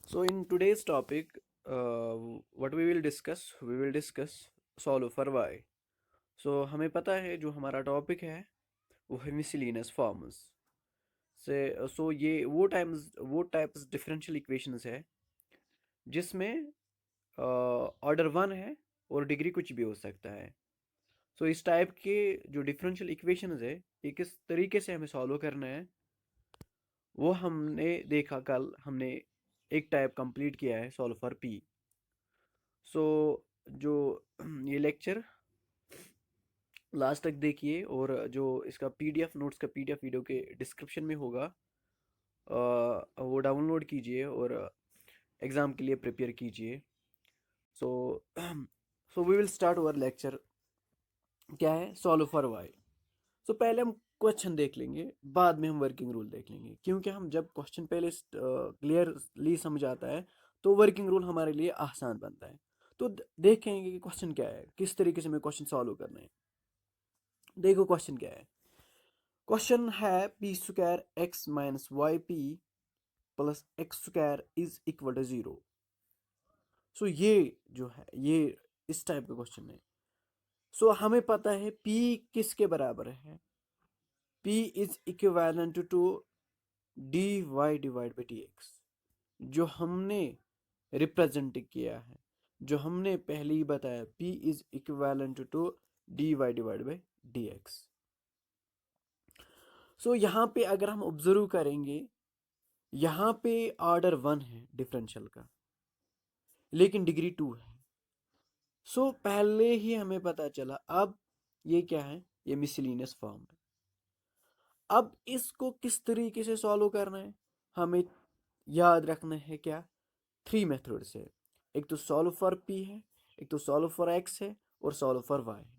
So in today's topic, what we will discuss solve for y. So हमें पता है जो हमारा टॉपिक है वो है मिसलिनियस फॉर्म्स से सो ये वो टाइप्स डिफरेंशियल इक्वेशंस है जिसमें ऑर्डर वन है और डिग्री कुछ भी हो सकता है। सो इस टाइप के जो डिफरेंशियल इक्वेशंस है ये किस तरीके से हमें सॉल्व करना है वो हमने देखा। कल हमने एक टाइप कंप्लीट किया है सॉल्व फॉर पी। सो जो ये लेक्चर लास्ट तक देखिए और जो इसका पीडीएफ नोट्स का पीडीएफ वीडियो के डिस्क्रिप्शन में होगा, वो डाउनलोड कीजिए और एग्ज़ाम के लिए प्रिपेयर कीजिए। So so we will start our lecture. क्या है सॉल्व फॉर वाई। सो पहले हम क्वेश्चन देख लेंगे, बाद में हम वर्किंग रूल देख लेंगे, क्योंकि हम जब क्वेश्चन पहले क्लियरली समझ आता है तो वर्किंग रूल हमारे लिए आसान बनता है। तो देखेंगे कि क्वेश्चन क्या है, किस तरीके से हमें क्वेश्चन सॉल्व करना है। देखो क्वेश्चन क्या है। क्वेश्चन है P square x minus Y P plus x square is equal to zero. So ये जो है ये इस टाइप का क्वेश्चन है। सो हमें पता है पी किसके बराबर है। P is equivalent to D Y divide by D x, जो हमने रिप्रेजेंट किया है, जो हमने पहले ही बताया। P is equivalent to D Y divide by D X. So यहाँ पे अगर हम ऑब्जर्व करेंगे, यहाँ पे ऑर्डर वन है डिफरेंशियल का, लेकिन डिग्री टू है। सो पहले ही हमें पता चला। अब ये क्या है, ये मिसलिनियस फॉर्म है। अब इसको किस तरीके से सॉल्व करना है हमें याद रखना है। क्या, थ्री मेथड से। एक तो सॉल्व फॉर पी है, एक तो सॉल्व फॉर एक्स है, और सॉल्व फॉर वाई है।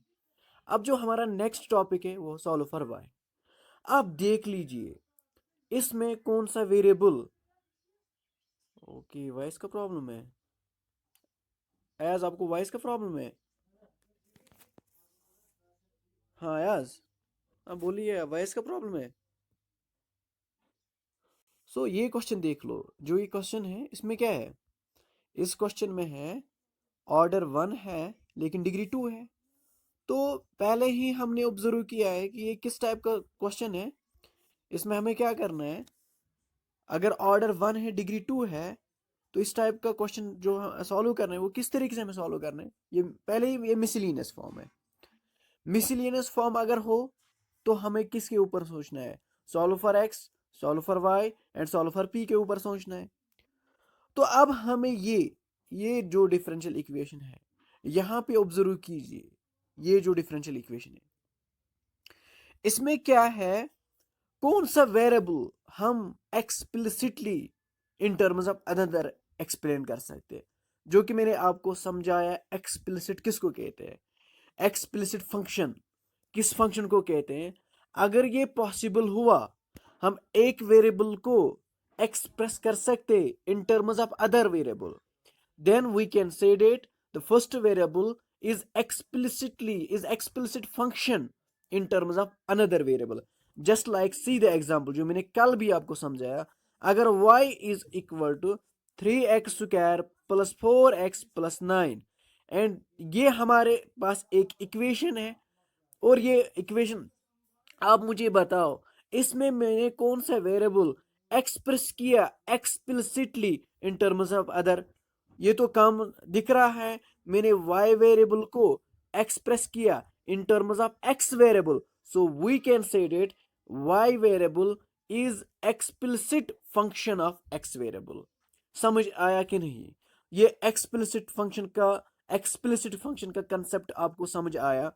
अब जो हमारा नेक्स्ट टॉपिक है वो सॉल्व फॉर वाई। आप देख लीजिए इसमें कौन सा वेरिएबल। ओके, वॉइस का प्रॉब्लम है। एज आपको वॉइस का प्रॉब्लम है? हाँ याज, अब बोलिए, वॉइस का प्रॉब्लम है। सो ये क्वेश्चन देख लो। जो ये क्वेश्चन है इसमें क्या है, इस क्वेश्चन में है ऑर्डर वन है लेकिन डिग्री टू है। तो पहले ही हमने ऑब्जर्व किया है कि ये किस टाइप का क्वेश्चन है। इसमें हमें क्या करना है, अगर ऑर्डर वन है डिग्री टू है तो इस टाइप का क्वेश्चन जो सॉल्व करना है वो किस तरीके से हमें सॉल्व करना है। ये पहले ही ये मिसलिनियस फॉर्म है। मिसलिनियस फॉर्म अगर हो तो हमें किसके ऊपर सोचना है, solve for x, solve for y and solve for p के ऊपर सोचना है। तो अब हमें ये जो डिफरेंशियल इक्वेशन है यहाँ पे ऑब्जर्व कीजिए। ये जो डिफरेंशियल इक्वेशन है इसमें क्या है, कौन सा वेरिएबल हम explicitly in terms of another explain कर सकते हैं। जो कि मैंने आपको समझाया, एक्सप्लिसिट किसको कहते हैं, एक्सप्लिसिट फंक्शन किस फंक्शन को कहते हैं। अगर ये पॉसिबल हुआ, हम एक वेरिएबल को एक्सप्रेस कर सकते in terms of other variable, then we can say that the first variable is explicit function in terms of another variable. Just like see the example जो मैंने कल भी आपको समझाया। अगर y is equal to 3x square plus 4x plus 9, and ये हमारे पास एक इक्वेशन है, और ये इक्वेशन आप मुझे बताओ इसमें मैंने कौन सा वेरिएबल एक्सप्रेस किया explicitly in terms of other. ये तो काम दिख रहा है, मैंने y वेरिएबल को एक्सप्रेस किया in terms of x variable. So we can say that y variable is explicit function of x variable. समझ आया कि नहीं? ये एक्सप्लिसिट फंक्शन का कंसेप्ट आपको समझ आया?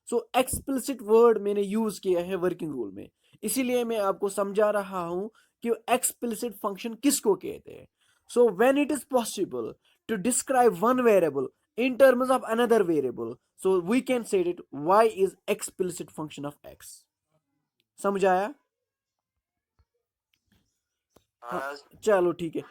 सो एक्सप्लिसिट वर्ड मैंने यूज किया है वर्किंग रूल में, इसीलिए मैं आपको समझा रहा हूं कि एक्सप्लिसिट फंक्शन किसको कहते हैं। So when it is possible to describe one variable in terms of another variable, so we can say that y is explicit function of x। समझ आया? हाँ, चलो ठीक है।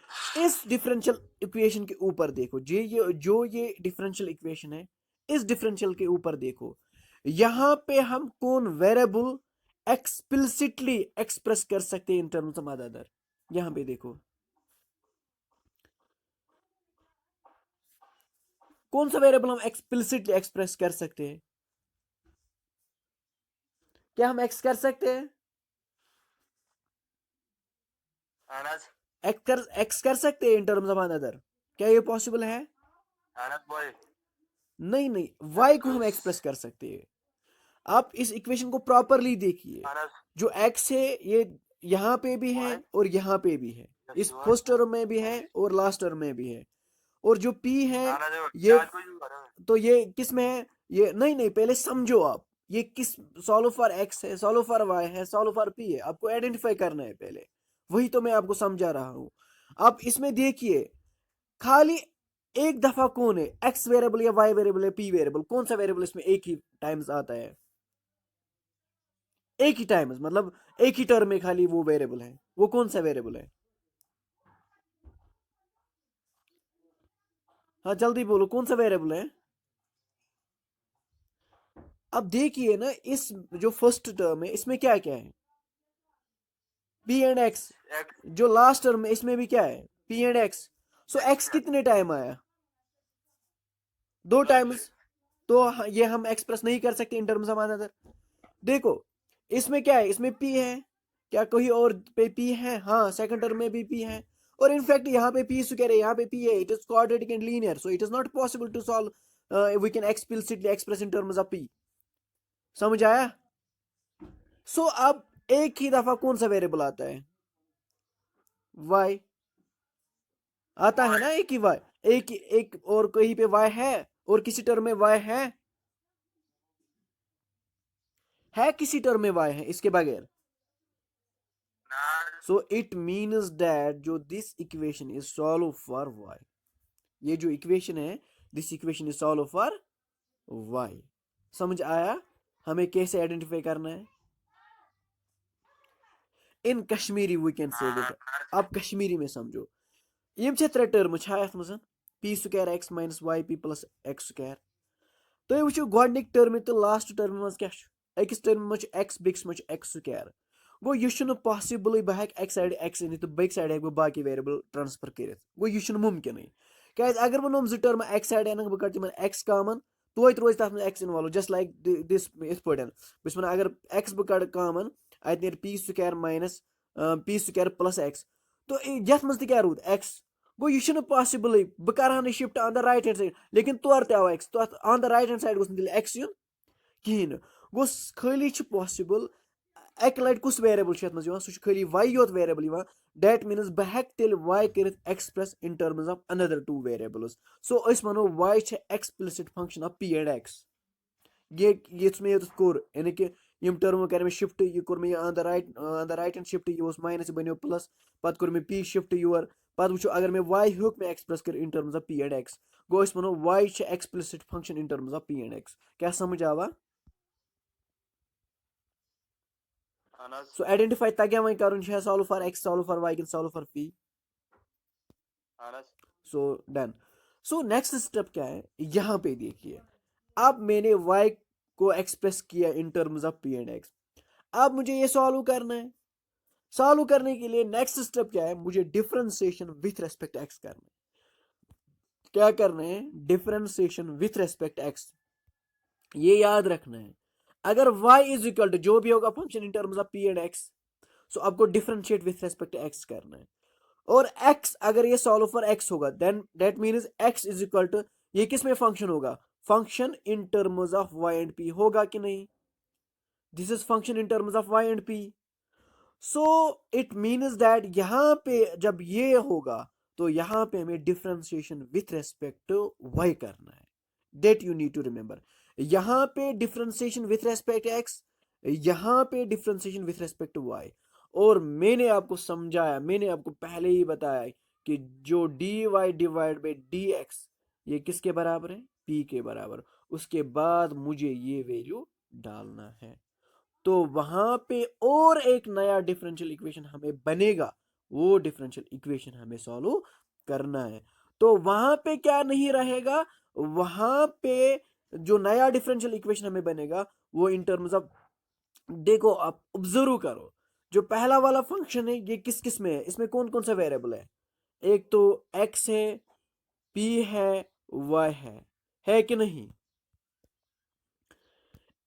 इस डिफरेंशियल इक्वेशन के ऊपर देखो, ये डिफरेंशियल इक्वेशन है, इस डिफरेंशियल के ऊपर देखो। यहां पे हम कौन वेरिएबल एक्सप्लिसिटली एक्सप्रेस कर सकते हैं इन टर्म्स ऑफ अदर। यहां पे देखो, कौन सा वेरिएबल हम एक्सप्लिसिटली एक्सप्रेस कर सकते हैं? क्या हम एक्स कर सकते हैं? एक्स कर सकते हैं इन टर्म्स ऑफ अनदर? क्या ये पॉसिबल है? नहीं नहीं, वाई को हम एक्सप्रेस कर सकते हैं। आप इस इक्वेशन को प्रॉपरली देखिए, जो एक्स है ये यहाँ पे भी है और यहाँ पे भी है, इस फर्स्ट टर्म में भी है और लास्ट टर्म में भी है, और जो पी है ये, तो ये किस में है? ये नहीं नहीं, पहले समझो आप, ये किस, सॉल्व फॉर एक्स है, सॉल्व फॉर वाई है, सॉल्व फॉर पी है, आपको आइडेंटिफाई करना है पहले, वही तो मैं आपको समझा रहा हूं। आप इसमें देखिए, खाली एक दफा कौन है, एक्स वेरिएबल या वाई वेरिएबल या पी वेरिएबल, कौन सा वेरिएबल इसमें एक ही टाइम्स आता है? एक ही टाइम्स मतलब एक ही टर्म में खाली वो वेरिएबल है, वो कौन सा वेरिएबल है? हाँ जल्दी बोलो, कौन सा वेरिएबल है? अब देखिए ना, इस जो फर्स्ट टर्म है इसमें क्या क्या है? P and x. जो लास्ट टर्म है इसमें भी क्या है? P and X. So x कितने टाइम आया? दो टाइम्स। तो ये हम एक्सप्रेस नहीं कर सकते इन टर्म्स ऑफ अनदर। देखो इसमें क्या है, इसमें पी है, क्या कोई और पे पी है? हाँ, सेकंड टर्म में भी पी है, और इनफैक्ट यहाँ पे पी स्क्वायर है, यहाँ पे पी है, it is quadratic and linear, so it is not possible to solve, we can explicitly express in terms of p. समझ आया? सो अब एक ही दफा कौन सा वेरिएबल आता है? वाई आता है ना, एक ही वाई, एक और कहीं पे वाई है, और किसी टर्म में वाई है किसी टर्म में वाई है इसके बगैर? सो इट मीन्स दैट जो this equation is solve for Y, ये जो इक्वेशन है, this equation is solve for Y. समझ आया हमें कैसे आइडेंटिफाई करना है? In Kashmiri we can say it. अब कश्मीरी में समझो, यम छे त्रे टर्म यथ मज, p square x minus Y P plus x square. तुम वो गोडनिक टर्म तो लास्ट टर्म मज क्या, अकिस टर्म मज एक्स बिक्स मज एक्स स्क्वायर। गो यह पॉसिबल बह एक्स साइड एक्स अनित तो बेक साइड हेक बाकी वेरिएबल ट्रांसफर कर, गो यह मुमकिन क्या, अगर बह नम जो टर्म एक्स साइड अन बह कर तिम एक्स कॉमन, तो रोज तथ x involve, just like this इत पे बस वन अगर एक्स बह कड़ कॉमन, अत नीर P square minus P square plus x, तो यथ मज क्या रूद एक्स। गो यह पॉसिबल बह कर shift on the right hand side, लेकिन तौर तव एक्स, तो on the right hand side goes X यून कहें, गो खाली पॉसिबल एक लट कुछ वेरिएबल सह खाली वाई योत वेरिएबल, दैट मीन्स बह हेक तेल वाई कर express in terms of another two variables. So अस वनो Y explicit function of P and X. ये मे कोर यानी कि यम टर्म कर मे शिफ्ट, यह कोर मे on the right hand shift, यह माइनस बनो प्लस, पत कोर मे पी शिफ्ट योर, पत वो अगर मे वाई होक मे एक्सप्रेस कर in terms of P and x, गो अस वनो Y explicit function in terms of P and x. क्या समझ आवा? सो आइडेंटिफाई तगया वह कर, solve for x, solve for y, solve for p. So done. So next step क्या है, यहां पे देखिए, अब मैंने y को एक्सप्रेस किया in terms of P and x, अब मुझे ये सॉल्व करना है। सॉल्व करने के लिए नेक्स्ट स्टेप क्या है, मुझे डिफरेंशिएशन विथ रेस्पेक्ट एक्स करना है। क्या करना है? डिफरेंशिएशन विथ रेस्पेक्ट एक्स, ये याद रखना है। अगर y इज इक्वल टू जो भी होगा function in terms of P and X, so आपको डिफरेंशिएट विथ रेस्पेक्ट एक्स करना है। और x अगर ये सॉल्व फॉर x होगा, then that means x is equal to, ये किस में फंक्शन होगा? Function in terms of y and p होगा कि नहीं? This is function in terms of y and p। So it means that यहां पे जब ये होगा, तो यहां पे हमें differentiation with respect to y करना है। That you need to remember, यहां पे डिफरेंशिएशन विथ रेस्पेक्ट x, यहां पे differentiation with respect to y। और मैंने आपको समझाया, मैंने आपको पहले ही बताया कि जो dy डिवाइड बाई dx, ये किसके बराबर है? p के बराबर। उसके बाद मुझे ये वैल्यू डालना है, तो वहां पे और एक नया डिफरेंशियल इक्वेशन हमें बनेगा, वो डिफरेंशियल इक्वेशन हमें सॉल्व करना है। तो वहां पे क्या नहीं रहेगा, वहां पे जो नया डिफरेंशियल इक्वेशन हमें बनेगा वो इन टर्म्स ऑफ, देखो आप ऑब्जर्व करो, जो पहला वाला फंक्शन है ये किस किस में है, इसमें कौन कौन सा वेरिएबल है? एक तो x है, p है, y है, है कि नहीं?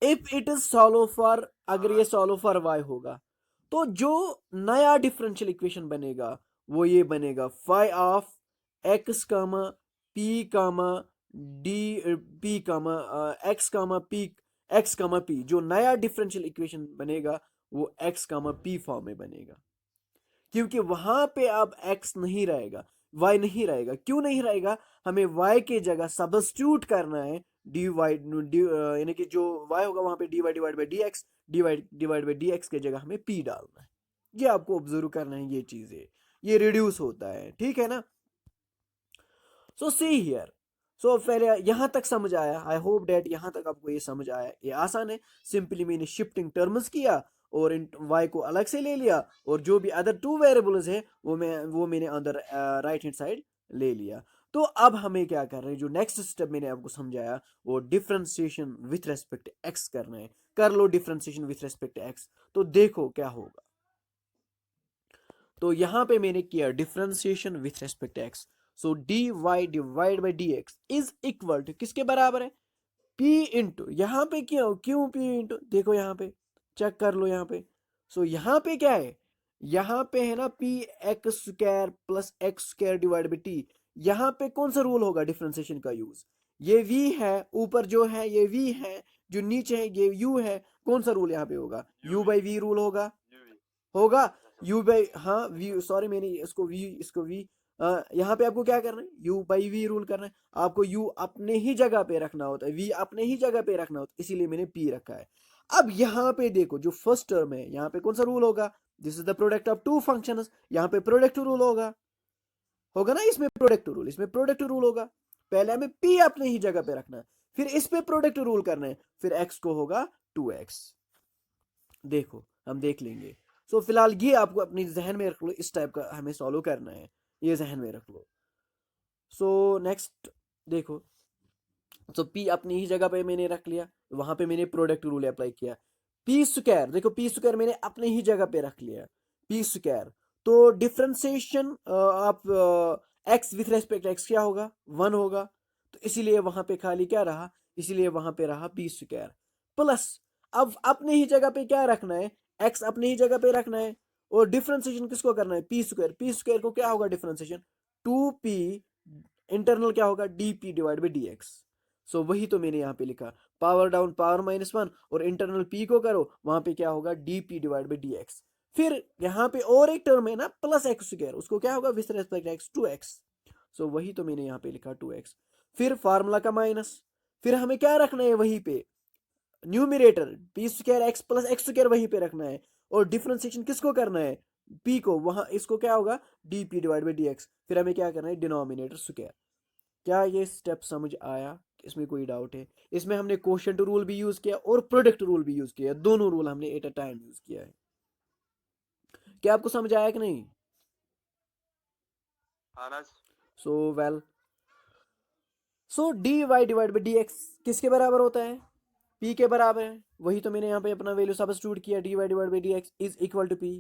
If it is solve for, अगर ये सॉल्व फॉर वाई होगा तो जो नया डिफरेंशियल इक्वेशन बनेगा वो ये बनेगा phi of x comma p comma d p comma x comma p, x comma p. जो नया डिफरेंशियल इक्वेशन बनेगा वो एक्स कामा पी फॉर्म में बनेगा, क्योंकि वहां पे अब x नहीं रहेगा, y नहीं रहेगा। क्यों नहीं रहेगा? हमें y के जगह सब्स्टिट्यूट करना है dy, यानी कि जो y होगा वहां पे dy divide by dx, divide by dx के जगह हमें p डालना है। ये आपको ऑब्जर्व करना है, ये चीजें ये रिड्यूस होता है, ठीक है ना? सो सी हियर, सो पहले यहां तक समझ आया? आई होप डेट यहां तक आपको ये समझ आया। ये आसान है, सिंपली मैंने शिफ्टिंग टर्म्स किया और इन y को अलग से ले लिया और जो भी अदर टू वेरिएबल्स है वो मैंने अंदर राइट हैंड साइड ले लिया। तो अब हमें क्या कर रहे हैं, जो नेक्स्ट स्टेप मैंने आपको समझाया वो डिफरेंशिएशन विथ रेस्पेक्ट x करना है। कर लो डिफरेंशिएशन विथ रेस्पेक्ट x, तो देखो क्या होगा। तो यहां पे मैंने किया differentiation with respect x, so dy divide by dx is equal to किसके बराबर है? p इंटू, यहां पे क्यों क्यों p इंटू, देखो यहां पे चेक कर लो यहां पे। सो यहां पे क्या है? यहां पे है ना p x square plus x square divide by T. यहां पे कौन सा रूल होगा डिफरेंशिएशन का यूज? ये v है, ऊपर जो है ये v है, जो नीचे है ये u है। कौन सा रूल यहाँ पे होगा? u बाई v रूल होगा, होगा u बाई, हाँ v, सॉरी मैंने इसको v, इसको v, यहाँ पे आपको क्या करना है? u बाई v रूल करना है। आपको u अपने ही जगह पे रखना होता है, v अपने ही जगह पे रखना होता है, इसीलिए मैंने p रखा है। अब यहाँ पे देखो जो फर्स्ट टर्म है यहाँ पे कौन सा रूल होगा? This is the product of two functions, यहाँ पे प्रोडक्ट रूल होगा, होगा ना? इसमें प्रोडक्ट रूल, इसमें प्रोडक्ट रूल होगा। पहले हमें p अपने ही जगह पे रखना है, फिर इस पे प्रोडक्ट रूल करना है, फिर x को होगा 2x। देखो हम देख लेंगे। सो फिलहाल ये आपको अपनी जहन में रख लो, इस टाइप का हमें सॉल्व करना है, ये जहन में रख लो। सो नेक्स्ट देखो, तो p अपनी ही जगह पे मैंने रख लिया, वहां पे मैंने प्रोडक्ट रूल अप्लाई किया। पी स्क्वायर, देखो पी स्क्वायर मैंने अपने ही जगह पे रख लिया, पी स्क्वायर। तो differentiation of x with respect x क्या होगा? 1 होगा। तो इसीलिए वहां पे खाली क्या रहा? इसीलिए वहां पे रहा पी स्क्वायर प्लस, अब अपने ही जगह पे क्या रखना है? एक्स अपने ही जगह पे रखना है। और डिफ्रेंसिएशन किसको करना है? पी स्क्वायर, पी स्क्वायर को क्या होगा डिफ्रेंसिएशन? 2p इंटरनल क्या होगा? dp divide by dx। सो वही तो मैंने यहाँ पे लिखा, पावर डाउन पावर -1 और इंटरनल p को करो, वहां पे क्या होगा? dp divide by dx। फिर यहाँ पे और एक टर्म है ना प्लस एक्स स्क्वायर, उसको क्या होगा विथ रेस्पेक्ट एक्स? 2x। सो वही तो मैंने यहाँ पे लिखा 2x। फिर फार्मूला का माइनस, फिर हमें क्या रखना है वहीं पे? Numerator P square x plus x square वहीं पे रखना है। और डिफरेंशिएशन किसको करना है? p को, वहां इसको क्या होगा? dp divide by dx। फिर हमें क्या करना है? Denominator square. क्या ये स्टेप समझ आया? इसमें कोई डाउट है? इसमें हमने क्वोशंट रूल भी यूज किया और प्रोडक्ट रूल भी यूज किया, दोनों रूल हमने एट अ टाइम यूज किया है। क्या आपको समझ आया कि नहीं? So well, so dy divide by dx किसके बराबर होता है? p के बराबर है। वही तो मैंने यहाँ पे अपना वैल्यू सब्स्टिट्यूट किया, dy divide by dx is equal to p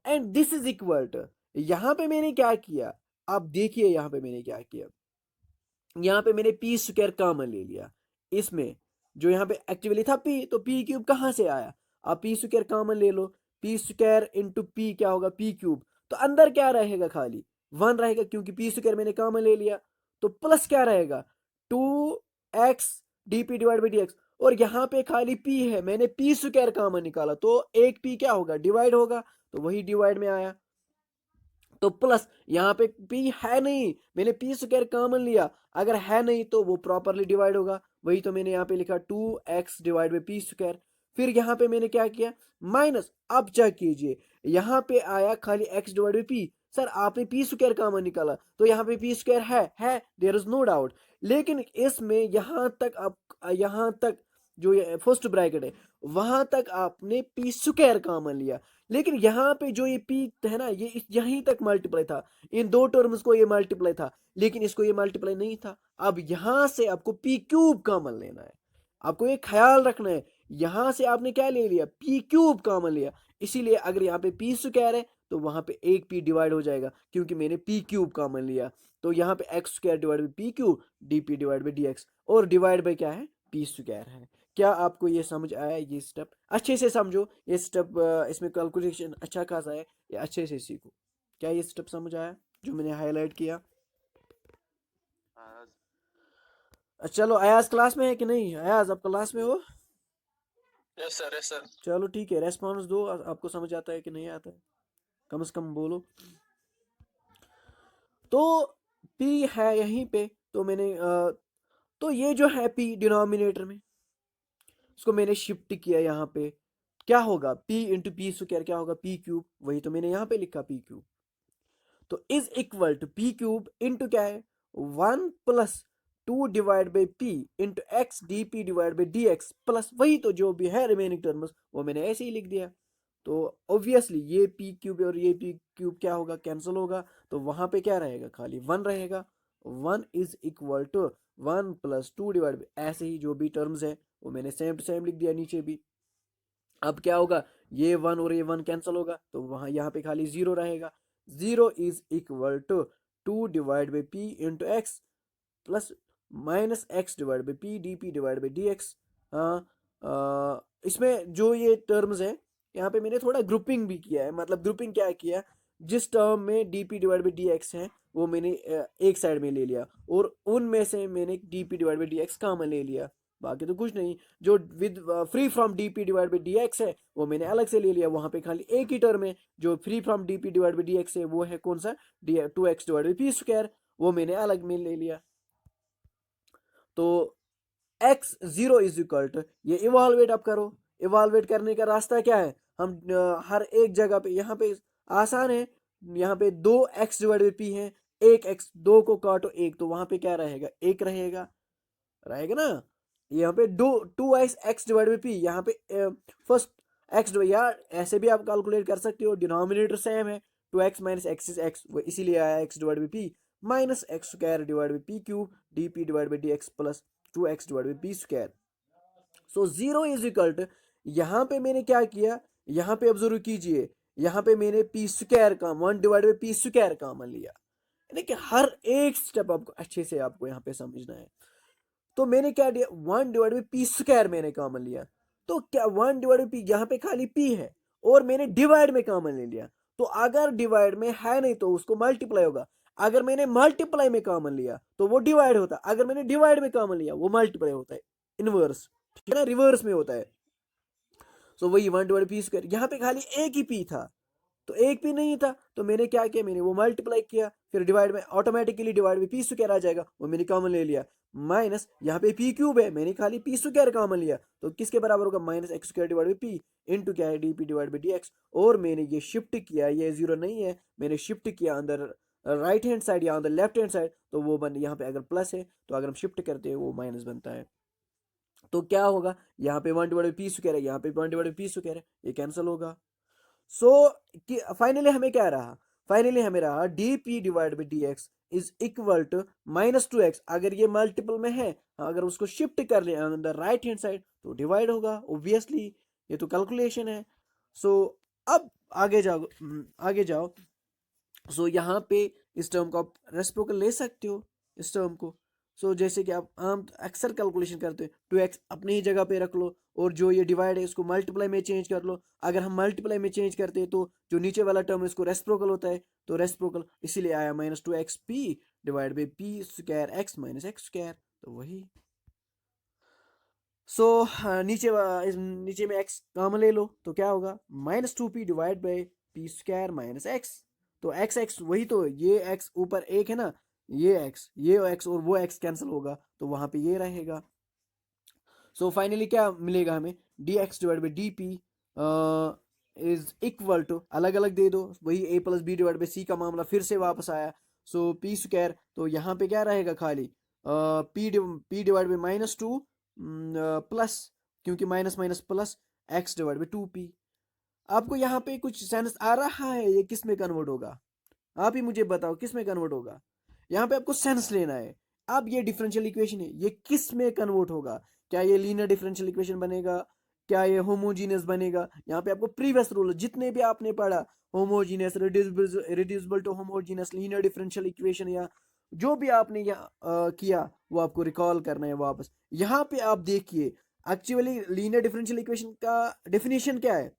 and this is equal to, यहाँ पे मैंने क्या किया? आप देखिए यहाँ पे मैंने क्या किया, यहाँ पे मैंने पी स्क्वायर कॉमन ले लिया। इसमें जो यहाँ पे एक्चुअली था p, तो p क्यूब कहाँ से आया? आप पी स्क्वायर कॉमन ले लो, पी स्क्वायर इंटू पी क्या होगा? p cube. तो अंदर क्या रहेगा? खाली 1 रहेगा, क्योंकि पी स्क्वायर मैंने कॉमन ले लिया। तो प्लस क्या रहेगा? 2x dp divide by dx। और यहाँ पे खाली p है, मैंने पी स्क्वायर कॉमन निकाला, तो एक p क्या होगा? डिवाइड होगा, तो वही डिवाइड में आया। तो प्लस यहाँ पे p है नहीं, मैंने पी स्क्वायर कॉमन लिया, अगर है नहीं तो वो प्रॉपरली डिवाइड होगा, वही तो मैंने यहाँ पे लिखा 2x divide by p square. फिर यहाँ पे मैंने क्या किया? माइनस। अब चेक कीजिए, यहाँ पे आया खाली x divide by P. Sir आपने पी स्क्वायर कॉमन निकाला, तो यहाँ पे पी स्क्वायर है, देयर इज नो डाउट। लेकिन इसमें यहाँ तक आप, यहाँ तक जो ये फर्स्ट ब्रैकेट है वहां तक आपने पी स्क्वायर कॉमन लिया, लेकिन यहाँ पे जो ये p है ना, ये यहीं तक मल्टीप्लाई था, इन दो टर्म्स को ये मल्टीप्लाई था, लेकिन इसको ये मल्टीप्लाई नहीं था। अब यहां से आपको p क्यूब कॉमन लेना है, आपको ये ख्याल रखना है। यहां से आपने क्या ले लिया? p क्यूब कॉमन लिया, इसीलिए अगर यहाँ पे p स्क्वायर है तो वहां पे एक p डिवाइड हो जाएगा क्योंकि मैंने p क्यूब कॉमन लिया। तो यहाँ पे x square divide by p cube d p divide by D x, और डिवाइड बाई क्या है, पी स्क्वायर है। क्या आपको ये समझ आया? ये स्टेप अच्छे से समझो, ये स्टेप इसमें कैलकुलेशन अच्छा खासा है, ये अच्छे से सीखो। क्या ये स्टेप समझ आया जो मैंने हाईलाइट किया? चलो, अयाज क्लास में है कि नहीं? अयाज आप क्लास में हो? Yes sir, yes sir. चलो ठीक है, रेस्पॉन्स दो, आपको समझ आता है कि नहीं आता है, कम से कम बोलो। तो p है यहीं पे, तो मैंने तो ये जो है p डिनोमिनेटर में, उसको मैंने शिफ्ट किया यहाँ पे, क्या होगा p इंटू पी स्क्वायर, क्या होगा p क्यूब, वही तो मैंने यहाँ पे लिखा p क्यूब। तो is equal to p cube into क्या है, 1 + 2 divide by p into x d p divide by D x, plus वही तो जो भी है रिमेनिंग टर्म्स वो मैंने ऐसे ही लिख दिया। तो ऑब्वियसली ये पी क्यूब और ये पी क्यूब क्या होगा, कैंसिल होगा, तो वहां पे क्या रहेगा, खाली 1 रहेगा। 1 is equal to 1 + 2 divide by, ऐसे ही जो भी टर्म्स है वो मैंने सेम टू सेम लिख दिया नीचे भी। अब क्या होगा, ये 1 और ये 1 कैंसिल होगा, तो वहां यहाँ पे खाली 0 रहेगा। 0 is equal to 2 divide by p into x plus minus x divide by p d p divide by D x. हाँ, इसमें जो ये टर्म्स है यहाँ पे मैंने थोड़ा ग्रुपिंग भी किया है। मतलब ग्रुपिंग क्या किया, जिस टर्म में D p divide by D x है वो मैंने एक साइड में ले लिया, और उनमें से मैंने D p divide by D x common ले लिया, बाकी तो कुछ नहीं। जो with free from d p divide by D x है वो मैंने अलग से ले लिया, वहां पे खाली एक ही टर्म है जो free from d p divide by D x है, वो है कौन सा, d 2x divide by p square, वो मैंने अलग में ले लिया। तो x zero is equal to, ये इवालुएट आप करो। इवालुएट करने का रास्ता क्या है, हम हर एक जगह पे, यहाँ पे आसान है, यहाँ पे 2x डिवाइड बाई पी है, एक x, 2 को काटो एक, तो वहां पे क्या रहेगा, एक रहेगा, रहेगा ना। यहाँ पे 2x डिवाइड बाई पी, यहाँ पे फर्स्ट x, यार ऐसे भी आप कैलकुलेट कर सकते हो, डिनोमिनेटर सेम है, 2x minus x is x, इसीलिए आया x divide by p minus x square divide by p cube d p divide by D x plus 2x divide by p square. So 0 is equal to, यहाँ पे मैंने क्या किया, यहाँ पे observe कीजिए, यहाँ पे मैंने पी स्क्वायर का 1 divide by p square common लिया, यानी कि हर एक स्टेप आपको अच्छे से आपको यहाँ पे समझना है। तो मैंने क्या दिया, 1 डिवाइड बाई पी स्क्वायर मैंने कॉमन लिया, तो क्या 1 डिवाइड बाई पी, यहाँ पे खाली पी है और मैंने डिवाइड में कॉमन ले लिया, तो अगर डिवाइड में है नहीं तो उसको मल्टीप्लाई होगा, अगर मैंने मल्टीप्लाई में कॉमन लिया तो वो डिवाइड होता है, अगर मैंने डिवाइड में कॉमन लिया वो मल्टीप्लाई होता है, इनवर्स, ठीक है ना, रिवर्स में होता है। सो वही 1 डिवाइड पी स्क्वायर, यहाँ पे खाली एक ही पी था, तो एक भी नहीं था, तो मैंने क्या किया, मैंने वो मल्टीप्लाई किया, फिर डिवाइड में ऑटोमेटिकली डिवाइड में पी स्क्वायर आ जाएगा, वो मैंने कॉमन ले लिया, माइनस यहाँ पे पी क्यूब है, मैंने खाली पी स्क्वायर कॉमन लिया, तो किसके बराबर होगा, minus x square divide by p into क्या है, D p divide by D x. और मैंने ये शिफ्ट किया, ये 0 नहीं है, मैंने शिफ्ट किया अंदर राइट हैंड साइड या अंदर लेफ्ट हैंड साइड, तो वो बन, यहाँ पे अगर प्लस है तो अगर हम शिफ्ट करते हैं वो माइनस बनता है। तो क्या होगा, यहाँ पे 1 डिवाइड बाई पी स्क्वायर है, यहाँ पे 1 डिवाइड बाई पी स्क्वायर है, ये कैंसिल होगा। सो फाइनली हमें क्या रहा, फाइनली हमें रहा d p divide by D x is equal to -2x, अगर ये मल्टीपल में है, अगर उसको शिफ्ट कर ले on the right hand side तो डिवाइड होगा ऑब्वियसली, ये तो कैलकुलेशन है। सो अब आगे जाओ, आगे जाओ। सो यहाँ पे इस टर्म को आप रेसिप्रोकल ले सकते हो, इस टर्म को। सो जैसे कि आप आम अक्सर कैलकुलेशन करते हो, 2x अपनी ही जगह पे रख लो, और जो ये डिवाइड है इसको मल्टीप्लाई में चेंज कर लो, अगर हम मल्टीप्लाई में चेंज करते हैं तो जो नीचे वाला टर्म है इसको रेसिप्रोकल होता है, तो रेसिप्रोकल इसीलिए आया -2x p divide by p square x minus x square, तो वही। सो नीचे में x कॉमन ले लो तो क्या होगा, -2p divide by p square minus x, तो x वही तो, ये x ऊपर एक है ना, ये x और वो x कैंसिल होगा, तो वहां पे ये रहेगा। सो फाइनली क्या मिलेगा हमें, D X divide by D P is equal to, अलग अलग दे दो, वही a plus B divide by C का मामला फिर से वापस आया। सो पी स्क्वायर, तो यहाँ पे क्या रहेगा, खाली पी डिवाइड बाई -2 प्लस, क्योंकि minus minus plus x divide by 2p। आपको यहाँ पे कुछ सेंस आ रहा है, ये किस में कन्वर्ट होगा, आप ही मुझे बताओ किस में कन्वर्ट होगा। यहाँ पे आपको सेंस लेना है। अब ये डिफरेंशियल इक्वेशन है, ये किस में कन्वर्ट होगा, क्या ये लीनियर डिफरेंशियल इक्वेशन बनेगा, क्या ये होमोजीनियस बनेगा। यहाँ पे आपको प्रीवियस रूल जितने भी आपने पढ़ा homogeneous, reducible to homogeneous linear differential equation, या जो भी आपने यहाँ किया वो आपको रिकॉल करना है वापस। यहाँ पे आप देखिए एक्चुअली लीनियर डिफरेंशियल इक्वेशन का डेफिनेशन क्या है,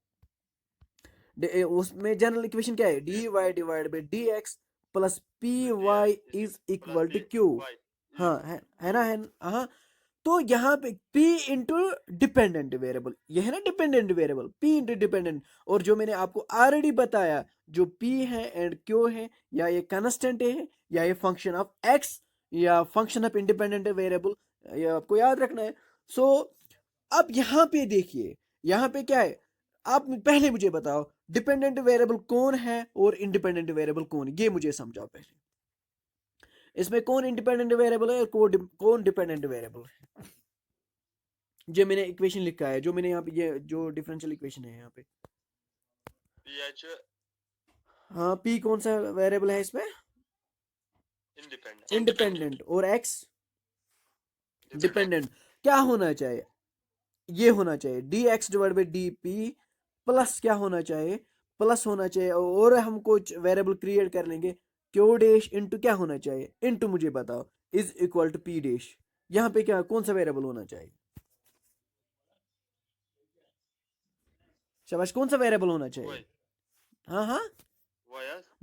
उसमें जनरल इक्वेशन क्या है, d Y divide by D x plus p y is equal to q. हाँ है ना, है हाँ। तो यहाँ पे P इंटू डिपेंडेंट वेरिएबल, ये है ना dependent variable, P into dependent. और जो मैंने आपको ऑलरेडी बताया, जो P है एंड Q है, या ये कांस्टेंट है, या ये फंक्शन ऑफ X, या फंक्शन ऑफ इंडिपेंडेंट वेरिएबल, ये आपको याद रखना है। सो अब यहाँ पे देखिए, यहाँ पे क्या है, आप पहले मुझे बताओ डिपेंडेंट वेरिएबल कौन है और इंडिपेंडेंट वेरिएबल कौन है, ये मुझे समझाओ पहले। इसमें कौन इंडिपेंडेंट वेरिएबल है और कौन डिपेंडेंट वेरिएबल है। जो मैंने इक्वेशन लिखा है, जो मैंने यहाँ पे, ये जो डिफरेंशियल इक्वेशन है यहाँ पे, हाँ P कौन सा वेरिएबल है इसमें, इंडिपेंडेंट, और X डिपेंडेंट। क्या होना चाहिए, ये होना चाहिए D X divide by D P plus क्या होना चाहिए, प्लस होना चाहिए, और हम कुछ वेरिएबल क्रिएट कर लेंगे, क्यू डैश इंटू क्या होना चाहिए, इंटू मुझे बताओ is equal to p dash. यहाँ पे क्या कौन सा वेरिएबल होना चाहिए, शाबाश, कौन सा वेरिएबल होना चाहिए, हाँ हाँ,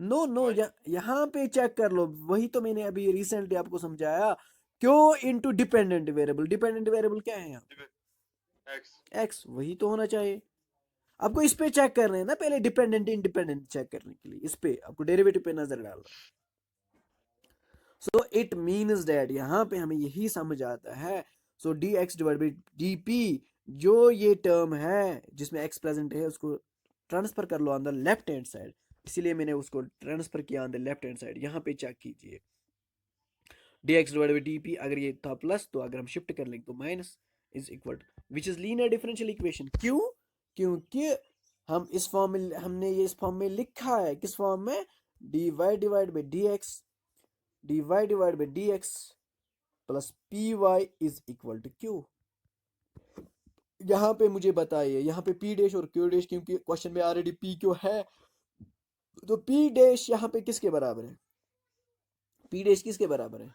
नो नो, यहाँ पे चेक कर लो, वही तो मैंने अभी रिसेंटली आपको समझाया, क्यों into dependent variable, dependent variable क्या है यहाँ, एक्स, वही तो होना चाहिए। आपको इस पे चेक करना है ना पहले, डिपेंडेंट इंडिपेंडेंट चेक करने के लिए, इस पे आपको डेरिवेटिव पे नजर डालना। सो इट मीन्स दैट यहाँ पे हमें यही समझ आता है, so D X divide by D P, जो ये टर्म है जिसमें एक्स प्रेजेंट है, उसको ट्रांसफर कर लो on the left hand side, इसीलिए मैंने उसको ट्रांसफर किया on the left hand side. यहाँ पे चेक कीजिए D X divide by D P, अगर ये था प्लस तो अगर हम शिफ्ट कर लेंगे तो minus, is equal which is linear differential equation. क्यों, क्योंकि हम इस फॉर्म में, हमने ये इस फॉर्म में लिखा है, किस फॉर्म में, d Y divide by D x, d Y divide by D x plus p y is equal to q. यहाँ पे मुझे बताइए, यहाँ पे पी डैश और क्यू डैश, क्योंकि क्वेश्चन में ऑलरेडी पी क्यू है, तो पी डैश यहाँ पे किसके बराबर है, पी डैश किसके बराबर है,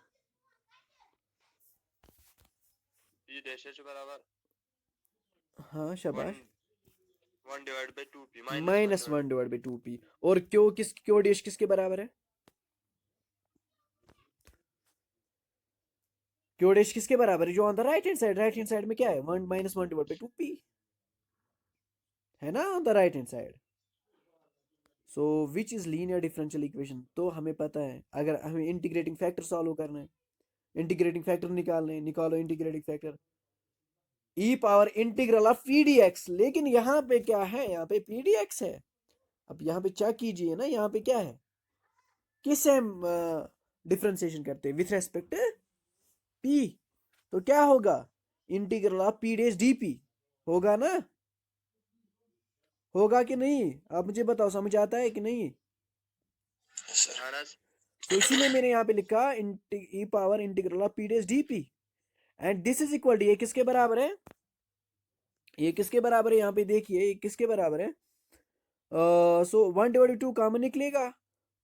पी डैश के बराबर, हाँ शाबाश, 1 divide by 2p minus 1 divide by 2p। और क्यू डैश किसके बराबर है, क्यू डैश किसके बराबर है, जो on the right hand side, right hand side में क्या है, 1 माइनस 1 डिवाइड बाई 2p है ना on the right hand side. So which is linear differential equation, तो हमें पता है, अगर हमें इंटीग्रेटिंग फैक्टर सॉल्व करना है, इंटीग्रेटिंग फैक्टर निकालने, निकालो integrating factor, E power integral of P D x, लेकिन यहाँ पे क्या है, यहाँ पे पी डी एक्स है। अब यहाँ पे चेक कीजिए ना, यहाँ पे क्या है, किससे हम डिफ्रेंसिएशन करते हैं, विथ रेस्पेक्ट पी, तो क्या होगा, integral of P dash D P होगा ना, होगा कि नहीं, आप मुझे बताओ, समझ आता है कि नहीं। तो इसीलिए मैंने यहाँ पे लिखा E power integral of P dash D P, and this is equal to, ये किसके बराबर है, ये किसके बराबर है, यहाँ पे देखिए ये किसके बराबर है, सो 1 डिवाइड 2 कॉमन निकलेगा,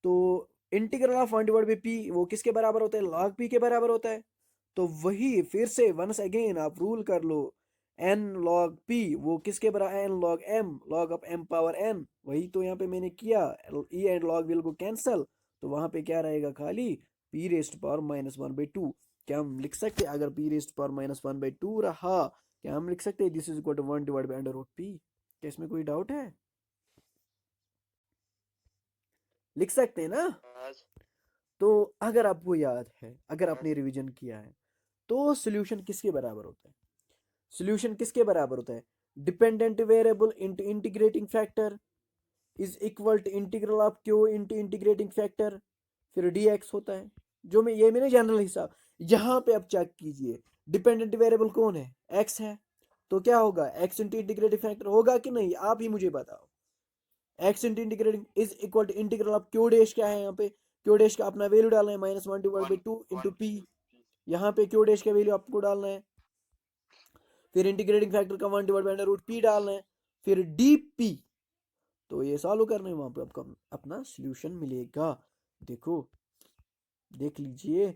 तो integral of 1 divide by P वो किसके बराबर होता है, लॉग पी के बराबर होता है। तो वही फिर से वंस अगेन आप रूल कर लो, एन लॉग पी वो किसके बराबर, n log m, log of m power n, वही तो यहाँ पे मैंने किया, ई एंड लॉग विल को कैंसल, तो वहां पे क्या रहेगा, खाली पी रेस्ट पावर माइनस 1/2। क्या हम लिख सकते हैं, अगर पी रेस्ट पावर माइनस 1/2 रहा, क्या हम लिख सकते हैं this is equal to 1 divide by under root p, क्या इसमें कोई डाउट है, लिख सकते हैं ना। तो अगर आपको याद है, अगर आपने रिवीजन किया है, तो सॉल्यूशन किसके बराबर होता है, सॉल्यूशन किसके बराबर होता है, dependent variable into integrating factor is equal to integral of q into integrating factor, फिर dx होता है, जो मैं ये मैंने जनरल हिसाब। यहाँ पे आप चेक कीजिए डिपेंडेंट वेरिएबल कौन है, x है, तो क्या होगा, x इंटू इंटीग्रेटिंग फैक्टर होगा कि नहीं, आप ही मुझे बताओ, x into integrating is equal to integral of q dash, क्या है यहाँ पे, क्यू डैश का अपना वैल्यू डालना है, minus 1 divide by 2 into P, यहाँ पे क्यू डैश का वैल्यू आपको डालना है, फिर इंटीग्रेटिंग फैक्टर का 1 divide by under root p डालना है, फिर डी पी, तो ये सॉल्व करने वहां पे आपको अपना सोल्यूशन मिलेगा। देखो देख लीजिए,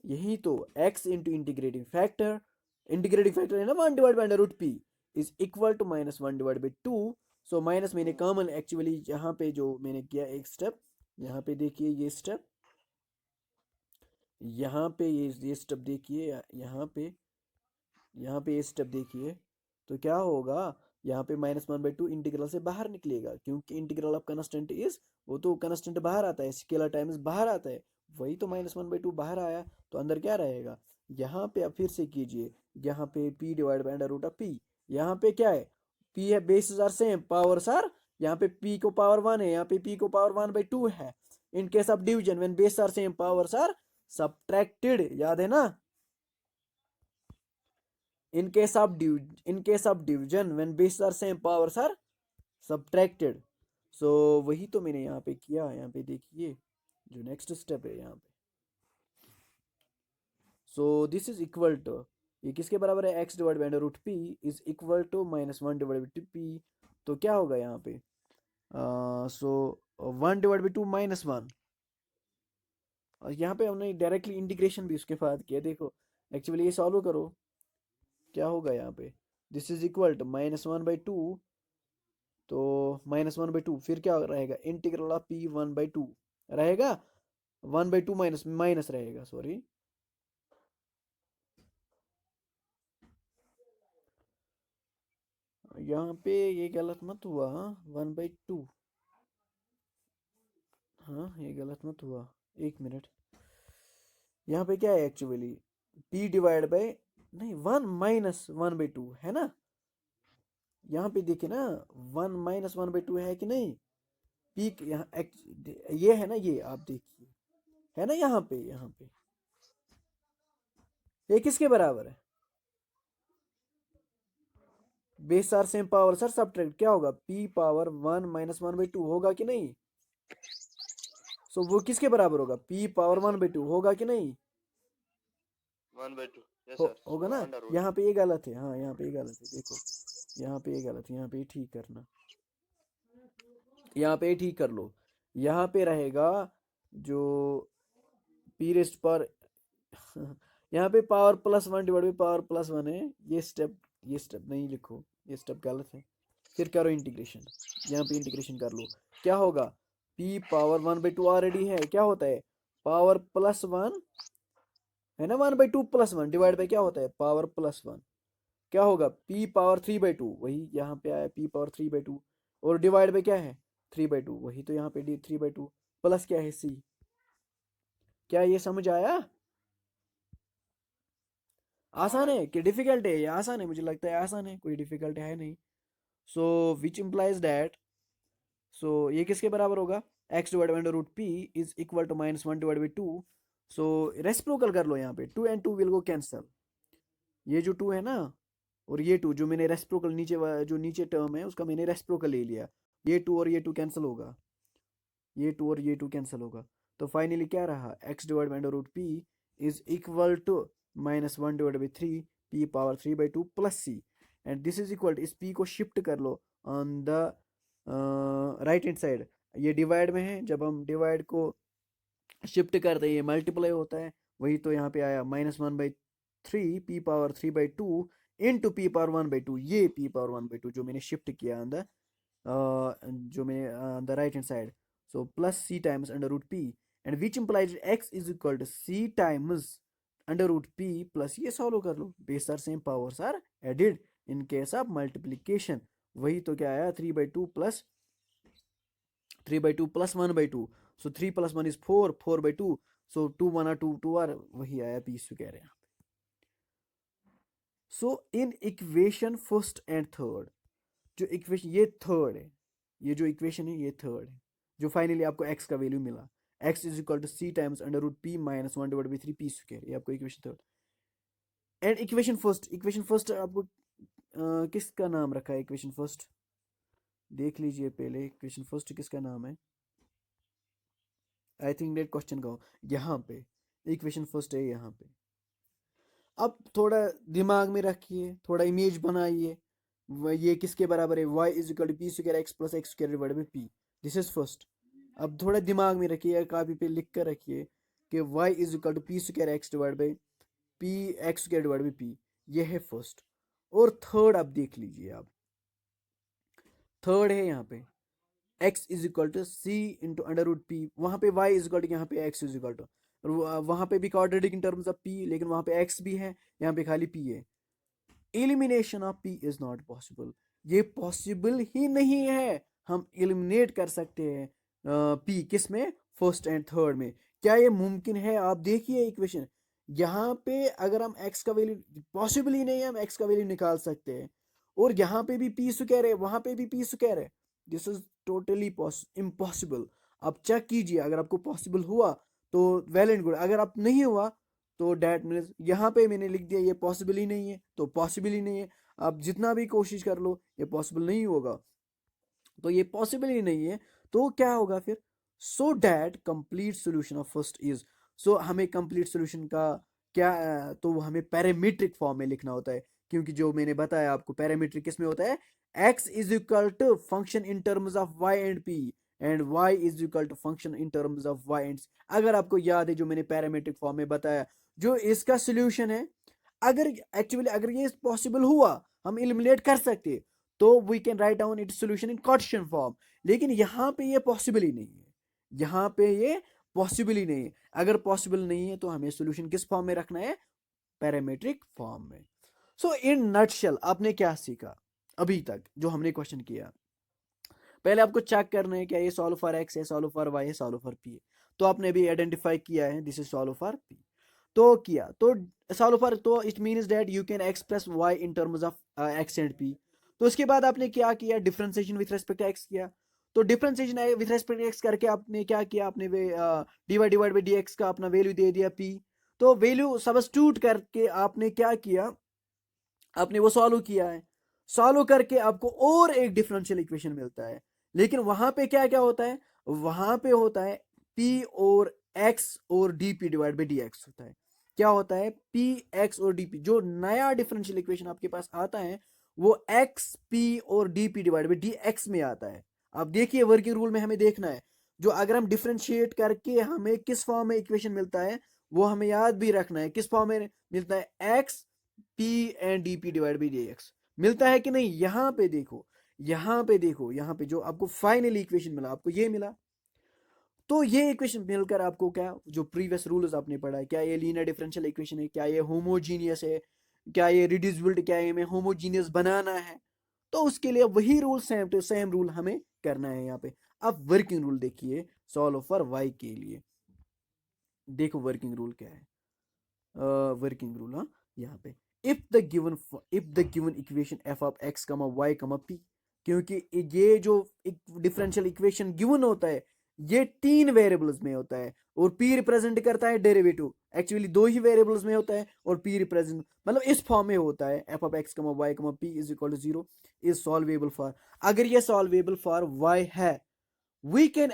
यही तो x इंटू इंटीग्रेटिंग फैक्टर है ना 1/√p is equal to -1/2। So minus मैंने कॉमन एक्चुअली यहाँ पे जो मैंने किया एक स्टेप, यहाँ पे देखिए ये स्टेप, यहाँ पे ये स्टेप देखिए, यहाँ पे ये स्टेप देखिए, तो क्या होगा, यहाँ पे -1/2 इंटीग्रल से बाहर निकलेगा, क्योंकि इंटीग्रल ऑफ कंस्टेंट इज, वो तो कंस्टेंट बाहर आता है, स्केलर टाइम्स बाहर आता है, वही तो -1/2 बाहर आया, तो अंदर क्या रहेगा, यहाँ पे अब फिर से कीजिए, यहाँ पे p डिवाइड बाई √p, यहाँ पे क्या है, p है, bases are same, powers are, यहाँ पे p को पावर 1 है, यहाँ पे p को पावर 1/2 है। In case of division when base are same powers are subtracted, याद है ना। In case of division when bases are same powers are subtracted। so वही तो मैंने यहाँ पे किया, यहाँ पे देखिए जो नेक्स्ट स्टेप है यहाँ पे, so this is equal to, ये किसके बराबर है, x divide by √p is equal to -1/2p। तो क्या होगा यहाँ पे, सो 1/2 -1, और यहाँ पे हमने डायरेक्टली इंटीग्रेशन भी उसके बाद किया। देखो एक्चुअली ये सॉल्व करो, क्या होगा यहाँ पे, दिस इज इक्वल टू -1/2, तो -1/2 फिर क्या रहेगा, इंटीग्रल ऑफ p 1/2 रहेगा, 1/2 माइनस माइनस रहेगा, सॉरी, यहाँ पे ये गलत मत हुआ, हाँ 1/2, हाँ ये गलत मत हुआ, एक मिनट, यहाँ पे क्या है एक्चुअली, p डिवाइड बाई, नहीं 1 - 1/2 है ना, यहाँ पे देखिए ना 1 - 1/2 है कि नहीं, पीक यहाँ ये है ना, ये आप देखिए है ना, यहाँ पे ये किसके बराबर है, base are same power sir subtract, क्या होगा, p पावर 1 - 1/2 होगा कि नहीं, सो वो किसके बराबर होगा, p पावर 1/2 होगा कि नहीं, 1/2, yes sir, होगा so ना। under root। यहाँ पे ये गलत है, हाँ यहाँ पे ये गलत है, देखो यहाँ पे ये गलत है, यहाँ पे ठीक करना, यहाँ पे ठीक कर लो, यहाँ पे रहेगा जो p रेस्ट पर यहाँ पे पावर +1 डिवाइड बाई पावर +1 है, ये स्टेप नहीं लिखो, ये स्टेप गलत है, फिर करो इंटीग्रेशन, यहाँ पे इंटीग्रेशन कर लो, क्या होगा, p पावर 1/2 ऑलरेडी है, क्या होता है, पावर +1 है ना, 1/2 +1 डिवाइड बाई क्या होता है, पावर +1, क्या होगा, p पावर 3/2, वही यहाँ पे आया p पावर 3/2, और डिवाइड बाई क्या है 3/2, वही तो यहाँ पे 3/2, प्लस क्या है c, क्या ये समझ आया, आसान है कि डिफिकल्ट है, ये आसान है, मुझे लगता है आसान है, कोई डिफिकल्ट है नहीं। सो विच इम्प्लाइज दैट, सो ये किसके बराबर होगा, x divide by root p is equal to -1/2। So reciprocal कर लो, यहाँ पे 2 and 2 विल गो कैंसल, ये जो 2 है ना, और ये 2 जो मैंने रेसिप्रोकल नीचे जो नीचे टर्म है उसका मैंने रेसिप्रोकल ले लिया, ये 2 और ये 2 कैंसिल होगा, ये 2 और ये 2 कैंसिल होगा, तो फाइनली क्या रहा, x divide by root p is equal to -1/3 p power 3/2 plus c, and this is equal, इस p को शिफ्ट कर लो on the right hand side, ये डिवाइड में है, जब हम डिवाइड को शिफ्ट करते हैं ये मल्टीप्लाई होता है, वही तो यहाँ पे आया -1/3 p power 3/2 into p power 1/2, ये p पावर 1/2 जो मैंने शिफ्ट किया ऑन द जो मैंने the right hand side, so plus c times under root p, and which implies x is equal to c times under root p plus, ये solve कर लो, base are same powers are added in case of multiplication, वही तो क्या आया 3/2 plus 1/2, so 3 + 1 is 4, 4/2, so 2 1 are 2 2 are, वही आया piece कह रहे हैं। So in equation first and third, जो इक्वेशन ये थर्ड है, ये जो इक्वेशन है ये थर्ड है, जो फाइनली आपको x का वैल्यू मिला, x is equal to c times under root p -1/3 p square, ये आपको equation third, and equation first आपको किसका नाम रखा है, इक्वेशन फर्स्ट देख लीजिए पहले, इक्वेशन फर्स्ट किसका नाम है, आई थिंक डेट क्वेश्चन का हो, यहाँ पे इक्वेशन फर्स्ट है यहाँ पे, अब थोड़ा दिमाग में रखिए, थोड़ा इमेज बनाइए, ये किसके बराबर है, y is equal to p square x plus x square divide by p, this is first. अब थोड़ा दिमाग में रखिए, कॉपी पे लिख कर रखिए कि y is equal to p square x divide by p x square divide by p, ये है फर्स्ट। और थर्ड आप देख लीजिए, आप थर्ड है यहाँ पे x is equal to c into under root p, वहाँ पे y इज इक्वल टू, यहाँ पे x इज इक्वल टू, वहाँ पे भी quadratic in terms of p, लेकिन वहाँ पे x भी है, यहाँ पे खाली p है। Elimination of p is not possible, ये पॉसिबल ही नहीं है। हम एलिमिनेट कर सकते हैं p किस में, फर्स्ट एंड थर्ड में। क्या ये मुमकिन है, आप देखिए इक्वेशन, यहाँ पे अगर हम x का वैल्यू, पॉसिबल ही नहीं है हम x का वैल्यू निकाल सकते हैं, और यहाँ पे भी p स्क्वायर है, वहां पे भी p स्क्वायर है, दिस इज टोटली इम्पॉसिबल। आप चेक कीजिए, अगर आपको पॉसिबल हुआ तो वेल एंड गुड, अगर आप नहीं हुआ तो डैट मीन्स यहाँ पे मैंने लिख दिया ये पॉसिबल ही नहीं है, तो पॉसिबल ही नहीं है। आप जितना भी कोशिश कर लो ये पॉसिबल नहीं होगा, तो ये पॉसिबल ही नहीं है। तो क्या होगा फिर, so that complete solution of first is, so हमें कंप्लीट सोल्यूशन का क्या, तो हमें पैरामीट्रिक फॉर्म में लिखना होता है, क्योंकि जो मैंने बताया आपको पैरामीट्रिक किस में होता है, x is equal to function in terms of y and p, and y is equal to function in terms of y and, अगर आपको याद है जो मैंने पैरामीट्रिक फॉर्म में बताया, जो इसका सोल्यूशन है, अगर एक्चुअली अगर ये पॉसिबल हुआ, हम एलिमिनेट कर सकते, तो we can write down it solution in Cartesian form, लेकिन यहाँ पे ये पॉसिबल ही नहीं है, यहाँ पे ये पॉसिबल ही नहीं है। अगर पॉसिबल नहीं है तो हमें सोल्यूशन किस फॉर्म में रखना है, पैरामीट्रिक फॉर्म में। सो इन नटशेल आपने क्या सीखा अभी तक जो हमने क्वेश्चन किया, पहले आपको चेक करना है क्या ये सॉल्व फॉर एक्स है, सॉल्व फॉर वाई है, सॉल्व फॉर पी है, तो आपने भी आइडेंटिफाई किया है this is solve for p, तो किया तो सॉल्व फॉर, तो it means that you can express y in terms of x and p. तो उसके बाद आपने क्या किया, differentiation with respect to x किया, तो differentiation with respect to x करके आपने क्या किया, आपने D Y divide by D x का अपना वैल्यू दे दिया पी, तो वैल्यू सबस्टिट्यूट करके आपने क्या किया, आपने वो सॉल्व किया है, सॉल्व करके आपको और एक डिफरेंशियल इक्वेशन मिलता है, लेकिन वहां पे क्या क्या होता है, वहां पे होता है p और x और dp डिवाइड बाई dx होता है। क्या होता है, p x और dp, जो नया डिफरेंशियल इक्वेशन आपके पास आता है वो x p और dp डिवाइड बाई dx में आता है। आप देखिए वर्किंग रूल में हमें देखना है, जो अगर हम डिफरेंशिएट करके हमें किस फॉर्म में इक्वेशन मिलता है, वो हमें याद भी रखना है, किस फॉर्म में मिलता है, x p and dp divide by dx मिलता है कि नहीं। यहाँ पे देखो, यहाँ पे देखो, यहाँ पे जो आपको फाइनली इक्वेशन मिला, आपको ये मिला, तो ये इक्वेशन मिलकर आपको क्या, जो प्रीवियस रूल्स आपने पढ़ा है, क्या ये लीनियर डिफरेंशियल इक्वेशन है, क्या ये होमोजीनियस है, क्या ये रिड्यूसिबल, क्या ये में होमोजीनियस बनाना है, तो उसके लिए वही rule same to same rule हमें करना है यहाँ पे। अब वर्किंग रूल देखिए सॉल्व फॉर वाई के लिए, देखो वर्किंग रूल क्या है, वर्किंग रूल, हाँ यहाँ पे, if the given equation F of x comma y comma P, क्योंकि ये जो डिफरेंशियल इक्वेशन गिवन होता है ये तीन वेरिएबल्स में होता है, और p रिप्रेजेंट करता है डेरिवेटिव, एक्चुअली दो ही वेरिएबल्स में होता है, और p रिप्रेजेंट मतलब इस फॉर्म में होता है, f of x comma y comma p is equal to 0 is solvable for, अगर ये सॉल्वेबल फॉर y है, वी कैन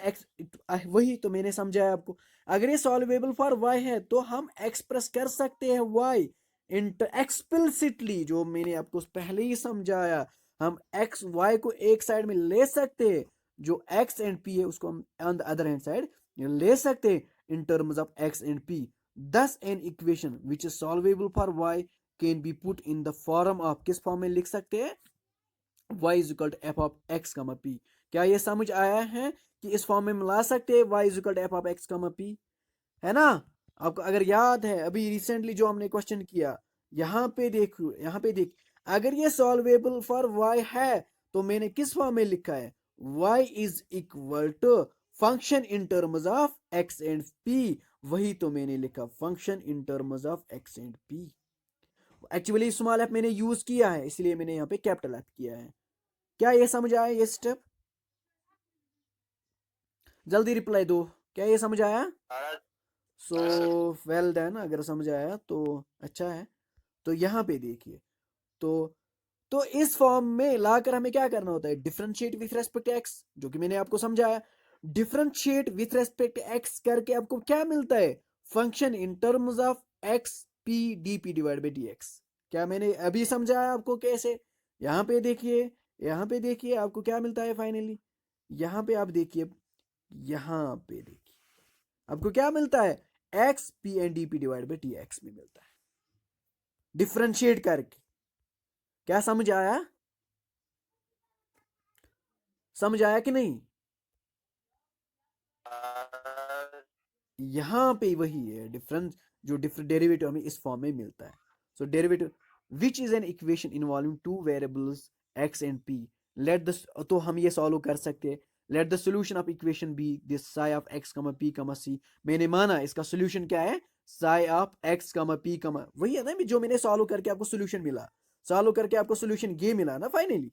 वही तो मैंने समझाया आपको, अगर ये सॉल्वेबल फॉर y है तो हम एक्सप्रेस कर सकते हैं y एक्सप्लिसिटली, जो मैंने आपको पहले ही समझाया, हम x y को एक साइड में ले सकते हैं, जो x एंड p है उसको हम on the other hand side ले सकते हैं in terms of x and p, thus an equation which is solvable for y can be put in the form of, किस फॉर्म में लिख सकते हैं, y is equal to f of x comma p. क्या ये समझ आया है कि इस फॉर्म में मिला सकते हैं y is equal to f of x comma p, है ना। आपको अगर याद है अभी रिसेंटली जो हमने क्वेश्चन किया, यहाँ पे देखो, यहाँ पे देख, अगर ये सॉल्वेबल फॉर y है तो मैंने किस फॉर्म में लिखा है, y is equal to function in terms of x and p, वही तो मैंने लिखा function in terms of x and p। Actually small f मैंने यूज किया है इसलिए मैंने यहाँ पे कैपिटल एफ किया है। क्या ये समझ आया ये स्टेप, जल्दी रिप्लाई दो, क्या ये समझ आया, सो वेल डन, अगर समझ आया तो अच्छा है। तो यहाँ पे देखिए, तो तो इस फॉर्म में लाकर हमें क्या करना होता है, डिफरेंशिएट विथ रेस्पेक्ट एक्स, जो कि मैंने आपको समझाया, डिफरेंशिएट विथ रेस्पेक्ट एक्स करके आपको क्या मिलता है, function in terms of X P d p divide by D x. क्या मैंने अभी समझाया आपको कैसे, यहाँ पे देखिए आपको क्या मिलता है फाइनली। यहाँ पे आप देखिए, यहाँ पे देखिए आपको क्या मिलता है, x p n d p divide by t x में मिलता है डिफ्रेंशिएट करके। क्या समझ आया, समझ आया कि नहीं। यहाँ पे वही है डिफरेंस, जो डिफरेंट डेरिवेटिव हमें इस फॉर्म में मिलता है। So derivative which is an equation involving two variables X and P, let the, तो हम ये सॉल्व कर सकते हैं। Let the solution of equation be this psi of x comma P comma C. मैंने माना इसका सोल्यूशन क्या है, psi of x comma P comma, वही है ना जो मैंने सॉल्व करके आपको सोल्यूशन मिला, सॉल्व करके आपको सोल्यूशन ये मिला ना फाइनली,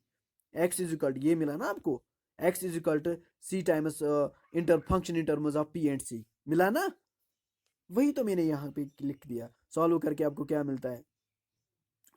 एक्स इज इक्वल ये मिला ना आपको, X is equal to C times inter function in terms of P and C, मिला ना। वही तो मैंने यहाँ पे लिख दिया, सॉल्व करके आपको क्या मिलता है,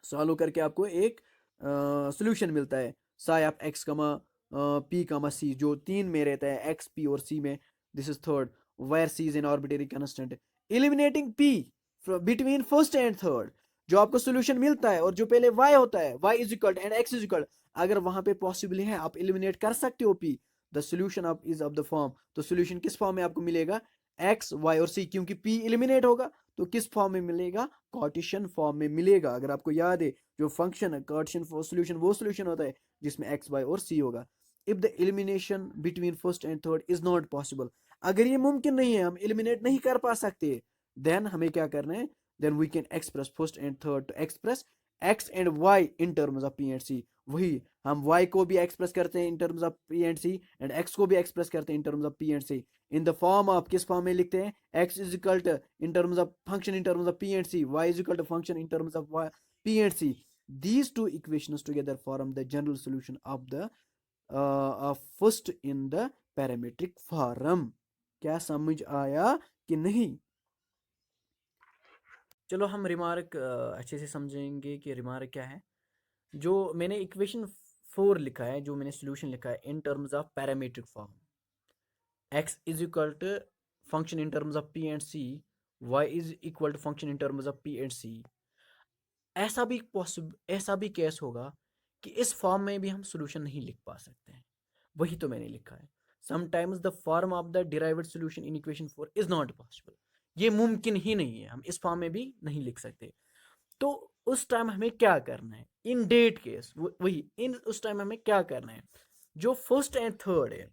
सॉल्व करके आपको एक सोल्यूशन मिलता है, psi of x comma P comma सी, जो तीन में रहता है एक्स पी और सी में, this is third, where c is an arbitrary constant, eliminating p between first and third, जो आपको सोल्यूशन मिलता है और जो पहले y होता है, y is equal and x is equal, अगर वहां पे पॉसिबल है आप एलिमिनेट कर सकते हो p, the solution of is of the form, तो सोल्यूशन किस फॉर्म में आपको मिलेगा, x y और c, क्योंकि p एलिमिनेट होगा तो किस फॉर्म में मिलेगा, कार्टेशियन फॉर्म में मिलेगा। अगर आपको याद है जो फंक्शन है कार्टेशियन सोल्यूशन, वो सोल्यूशन होता है जिसमें x y और c होगा। If the elimination between first and third is not possible, अगर ये मुमकिन नहीं है, हम एलिमिनेट नहीं कर पा सकते, देन हमें क्या करना है, then we can express first and third to express x and y in terms of p and c। वही हम y को भी एक्सप्रेस करते हैं in terms of p and c and x को भी एक्सप्रेस करते हैं in terms of p and c, in the form of, किस फॉर्म में लिखते हैं, x is equal to in terms of function in terms of p and c, y is equal to function in terms of p and c। these two equations together form the general solution of the first in the parametric form। क्या समझ आया कि नहीं। चलो हम remark अच्छे से समझेंगे कि रिमार्क क्या है। जो मैंने इक्वेशन 4 लिखा है, जो मैंने सोल्यूशन लिखा है in terms of parametric form, x is equal to function in terms of p and c, y is equal to function in terms of p and c, ऐसा भी केस होगा कि इस फॉर्म में भी हम सोल्यूशन नहीं लिख पा सकते हैं, वही तो मैंने लिखा है, sometimes the form of the derived solution in equation 4 is not possible, ये मुमकिन ही नहीं है, हम इस फॉर्म में भी नहीं लिख सकते। तो उस टाइम हमें क्या करना है, इन डेट केस वही इन उस टाइम हमें क्या करना है, जो फर्स्ट एंड थर्ड है,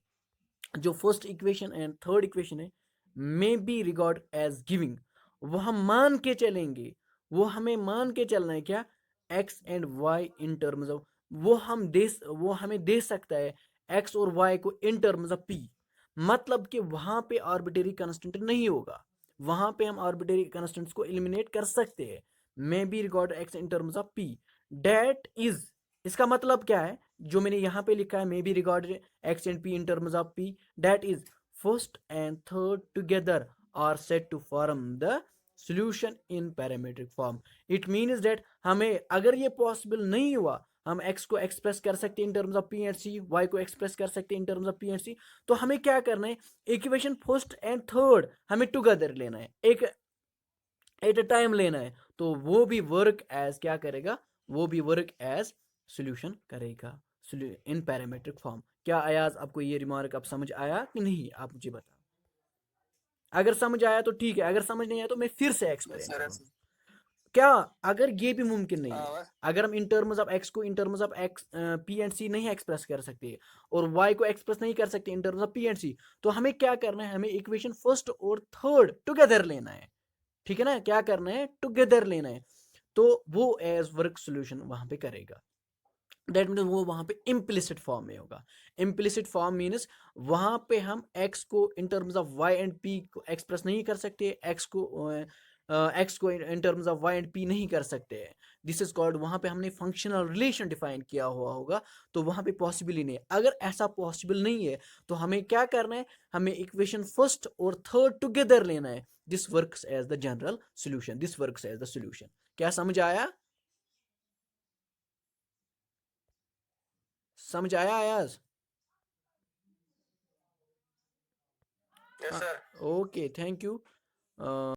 जो first equation and third equation है, may be regard as giving, वो हम मान के चलेंगे, वो हमें मान के चलना है क्या, x and y in terms of, वो हमें दे सकता है एक्स और वाई को इन टर्म्स ऑफ पी, मतलब कि वहां पे आर्बिट्रेरी कांस्टेंट नहीं होगा, वहां पे हम आर्बिट्रेरी कांस्टेंट्स को एलिमिनेट कर सकते हैं, may be record x in terms of p, that is, इसका मतलब क्या है, जो मैंने यहाँ पे लिखा है may be record x and p in terms of p, that is first and third together are set to form the solution in parametric form। it means that हमें अगर ये पॉसिबल नहीं हुआ, हम x को एक्सप्रेस कर सकते हैं in terms of p and c, y को एक्सप्रेस कर सकते हैं in terms of p and c, तो हमें क्या करना है, इक्वेशन फर्स्ट एंड थर्ड हमें टुगेदर लेना है, एक एट अ टाइम लेना है, तो वो भी वर्क एज क्या करेगा, वो भी वर्क एज सोल्यूशन करेगा इन पैरामीट्रिक फॉर्म। क्या अयाज आपको ये रिमार्क अब समझ आया कि नहीं, आप मुझे बताओ, अगर समझ आया तो ठीक है, अगर समझ नहीं आया तो मैं फिर से एक्सप्लेन करूंगा। क्या, अगर ये भी मुमकिन नहीं है, अगर हम इन टर्म्स ऑफ एक्स को in terms of X P and C नहीं एक्सप्रेस कर सकते और वाई को एक्सप्रेस नहीं कर सकते in terms of P and C, तो हमें क्या करना है, हमें इक्वेशन फर्स्ट और थर्ड टुगेदर लेना है, ठीक है ना, क्या करना है, टुगेदर लेना है, तो वो एज वर्क सोल्यूशन वहां पे करेगा, दैट मीन वो वहां पे इम्प्लिसिट फॉर्म में होगा। इम्प्लिसिट फॉर्म मीन्स वहां पे हम x को in terms of y and p को एक्सप्रेस नहीं कर सकते, x को in terms of y and p नहीं कर सकते, दिस इज कॉल्ड, वहां पे हमने फंक्शनल रिलेशन डिफाइन किया हुआ होगा, तो वहां पे पॉसिबल ही नहीं है। अगर ऐसा पॉसिबल नहीं है तो हमें क्या करना है, हमें इक्वेशन फर्स्ट और थर्ड टुगेदर लेना है, this works as the general solution, this works as the solution. क्या समझ आया, समझ आया आयाज। Yes sir. Okay thank you.